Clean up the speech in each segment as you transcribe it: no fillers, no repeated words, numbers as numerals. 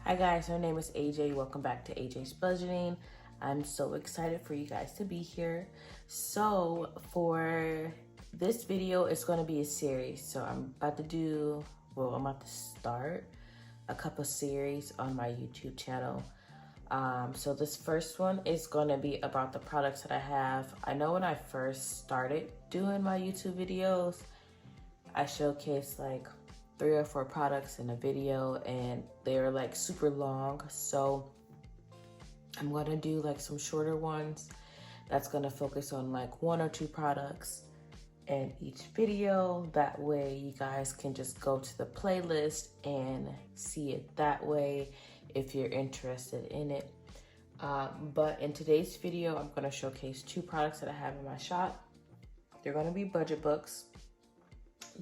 Hi guys, my name is AJ. Welcome back to AJ's Budgeting. I'm so excited for you guys to be here. So for this video, it's going to be a series. So I'm about to start a couple series on my YouTube channel. So this first one is going to be about the products that I have. I know when I first started doing my YouTube videos, I showcased like 3 or 4 products in a video and they're like super long. So I'm gonna do like some shorter ones that's gonna focus on like 1 or 2 products in each video. That way you guys can just go to the playlist and see it that way if you're interested in it. But in today's video, I'm gonna showcase 2 products that I have in my shop. They're gonna be budget books.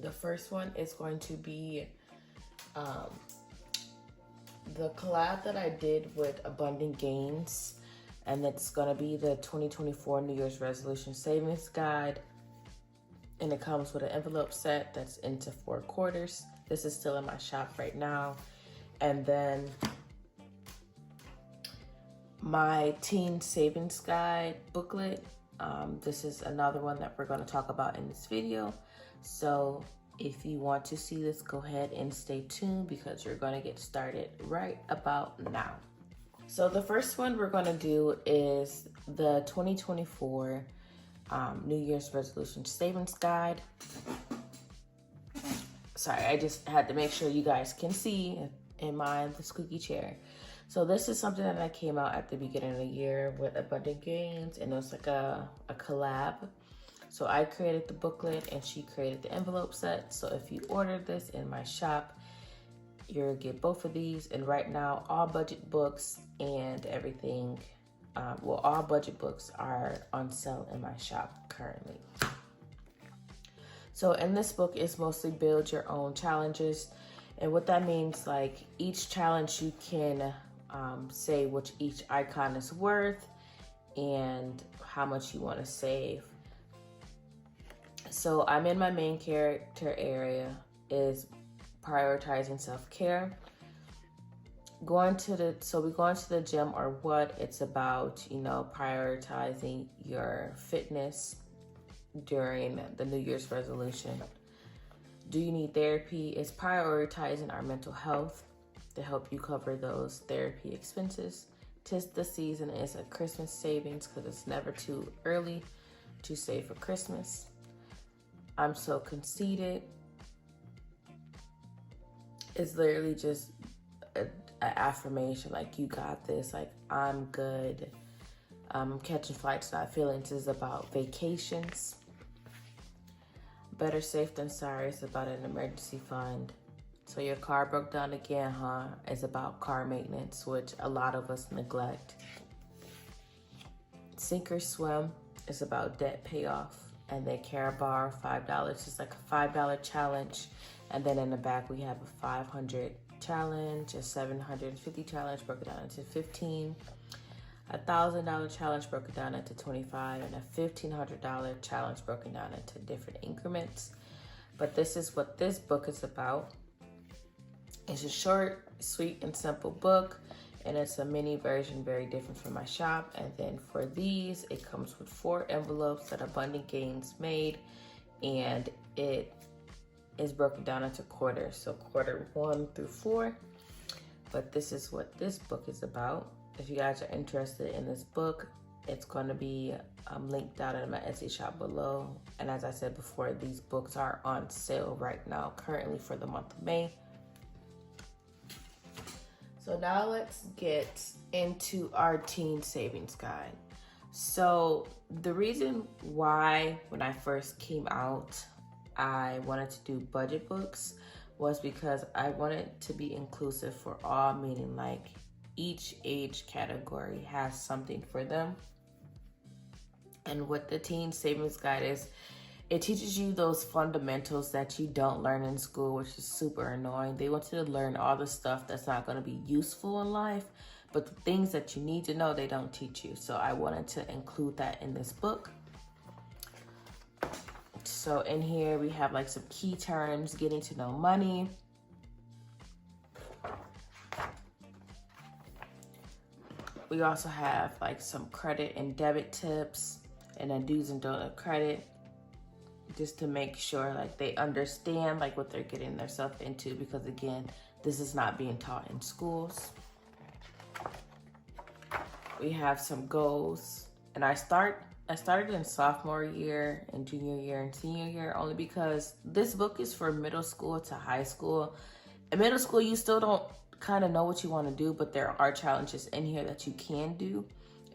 The first one is going to be the collab that I did with Abundant Gains, and it's going to be the 2024 New Year's Resolution Savings Guide, and it comes with an envelope set that's into 4 quarters. This is still in my shop right now. And then my Teen Savings Guide booklet. This is another one that we're going to talk about in this video. So if you want to see this, go ahead and stay tuned because we're going to get started right about now. So the first one we're going to do is the 2024 New Year's Resolution Savings Guide. Sorry, I just had to make sure you guys can see in the squeaky chair. So this is something that I came out at the beginning of the year with Abundant Gains, and it was like a collab. So I created the booklet and she created the envelope set. So if you order this in my shop, you'll get both of these. And right now, all budget books and everything, all budget books are on sale in my shop currently. So in this book, it's mostly build your own challenges. And what that means, like each challenge you can say which each icon is worth and how much you want to save. So I'm in my main character area is prioritizing self-care. We go into the gym or what? It's about, prioritizing your fitness during the New Year's resolution. Do you need therapy? It's prioritizing our mental health to help you cover those therapy expenses. 'Tis the season is a Christmas savings because it's never too early to save for Christmas. I'm so conceited. It's literally just an affirmation, like you got this, like I'm good. Catching flights, not feelings is about vacations. Better safe than sorry is about an emergency fund. So your car broke down again, huh? It's about car maintenance, which a lot of us neglect. Sink or swim is about debt payoff. And then Care Bar, $5, is like a $5 challenge. And then in the back, we have a 500 challenge, a 750 challenge broken down into 15, a $1,000 challenge broken down into 25, and a $1,500 challenge broken down into different increments. But this is what this book is about. It's a short, sweet, and simple book. And it's a mini version, very different from my shop. And then for these, it comes with 4 envelopes that Abundant Gains made. And it is broken down into quarters. So quarter 1 through 4. But this is what this book is about. If you guys are interested in this book, it's going to be linked down in my Etsy shop below. And as I said before, these books are on sale right now, currently for the month of May. So now let's get into our Teen Savings Guide. So the reason why when I first came out, I wanted to do budget books was because I wanted to be inclusive for all, meaning like each age category has something for them. And what the Teen Savings Guide is, it teaches you those fundamentals that you don't learn in school, which is super annoying. They want you to learn all the stuff that's not going to be useful in life, but the things that you need to know, they don't teach you. So I wanted to include that in this book. So in here, we have like some key terms, getting to know money, We also have like some credit and debit tips and then do's and don'ts of credit, just to make sure like they understand like what they're getting themselves into, because again, this is not being taught in schools. We have some goals, and I started in sophomore year and junior year and senior year only because this book is for middle school to high school. In middle school, you still don't kind of know what you want to do, but there are challenges in here that you can do,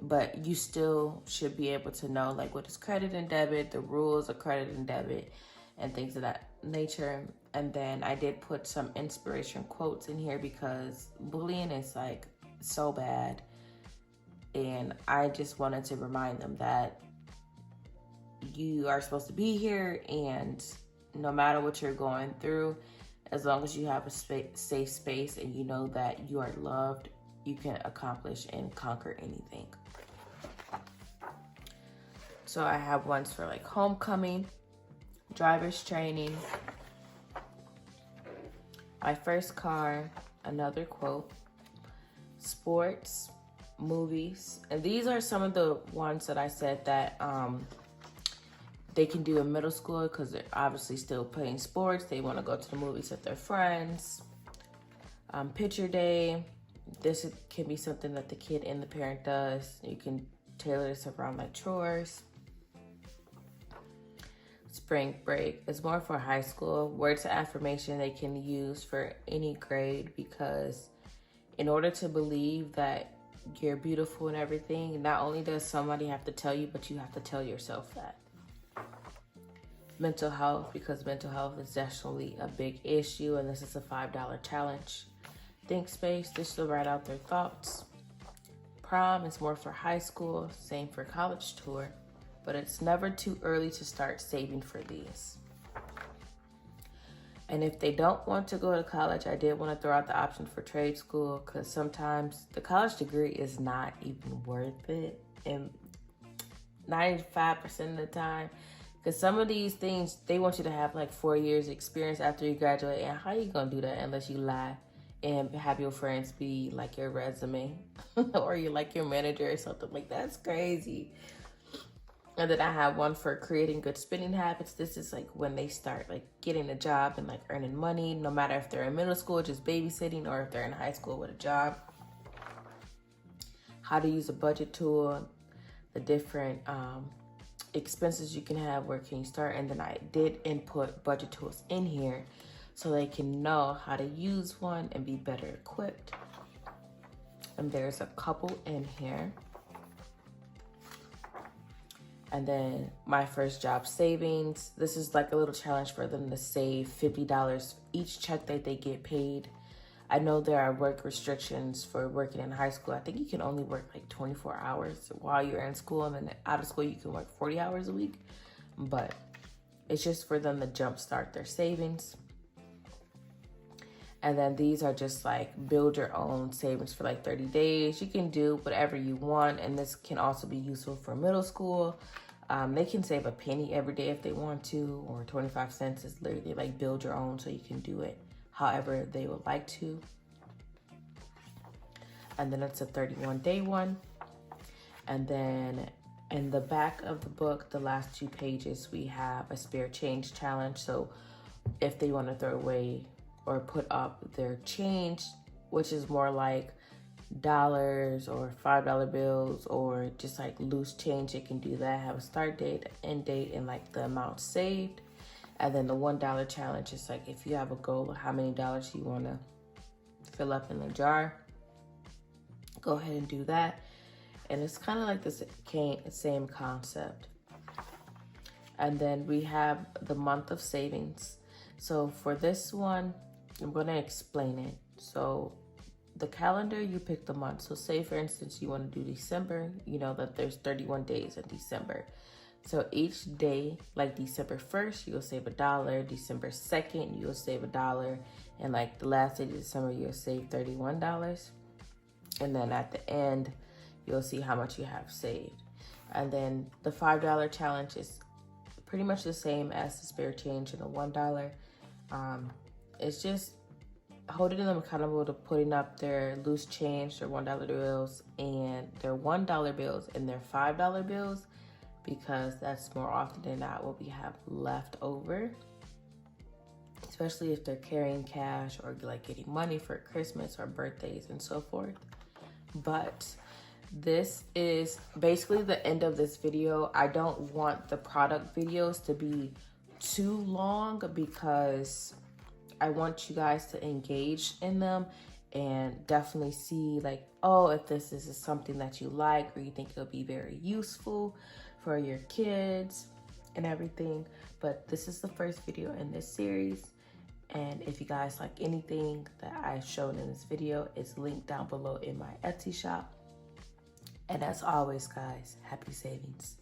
but you still should be able to know like what is credit and debit, the rules of credit and debit, and things of that nature. And then I did put some inspiration quotes in here because bullying is like so bad. And I just wanted to remind them that you are supposed to be here, and no matter what you're going through, as long as you have a safe space and you know that you are loved, you can accomplish and conquer anything. So I have ones for like homecoming, driver's training, my first car, another quote, sports, movies. And these are some of the ones that I said that they can do in middle school because they're obviously still playing sports. They want to go to the movies with their friends. Picture day. This can be something that the kid and the parent does. You can tailor this around like chores. Spring break is more for high school. Words of affirmation they can use for any grade, because in order to believe that you're beautiful and everything, not only does somebody have to tell you, but you have to tell yourself that. Mental health, because mental health is definitely a big issue, and this is a $5 challenge. Think space, this will write out their thoughts. Prom is more for high school, same for college tour, but it's never too early to start saving for these. And if they don't want to go to college, I did want to throw out the option for trade school, because sometimes the college degree is not even worth it, and 95% of the time, because some of these things, they want you to have like 4 years experience after you graduate, and how you gonna do that unless you lie and have your friends be like your resume or you like your manager or something like that? That's crazy. And then I have one for creating good spending habits. This is like when they start like getting a job and like earning money, no matter if they're in middle school just babysitting or if they're in high school with a job. How to use a budget tool, the different expenses you can have, where can you start. And then I did input budget tools in here so they can know how to use one and be better equipped. And there's a couple in here. And then my first job savings. This is like a little challenge for them to save $50 each check that they get paid. I know there are work restrictions for working in high school. I think you can only work like 24 hours while you're in school, and then out of school you can work 40 hours a week. But it's just for them to jumpstart their savings. And then these are just like build your own savings for like 30 days. You can do whatever you want, and this can also be useful for middle school. They can save a penny every day if they want to, or 25 cents is literally like build your own, so you can do it however they would like to. And then it's a 31-day one. And then in the back of the book, the last 2 pages, we have a spare change challenge. So if they want to throw away or put up their change, which is more like dollars or $5 bills or just like loose change, it can do that. Have a start date, end date, and like the amount saved. And then the $1 challenge is like if you have a goal of how many dollars you want to fill up in the jar, go ahead and do that. And it's kind of like the same concept. And then we have the month of savings. So for this one, I'm going to explain it. So the calendar, you pick the month. So say for instance, you want to do December, you know that there's 31 days in December. So each day, like December 1st, you'll save $1. December 2nd, you'll save $1. And like the last day of December, you'll save $31. And then at the end, you'll see how much you have saved. And then the $5 challenge is pretty much the same as the spare change and the $1. It's just holding them accountable to putting up their loose change, their $1 bills, and their $1 bills and their $5 bills, because that's more often than not what we have left over, especially if they're carrying cash or like getting money for Christmas or birthdays and so forth. But this is basically the end of this video. I don't want the product videos to be too long because I want you guys to engage in them and definitely see like, oh, if this is something that you like or you think it'll be very useful for your kids and everything. But this is the first video in this series. And if you guys like anything that I've shown in this video, it's linked down below in my Etsy shop. And as always, guys, happy savings.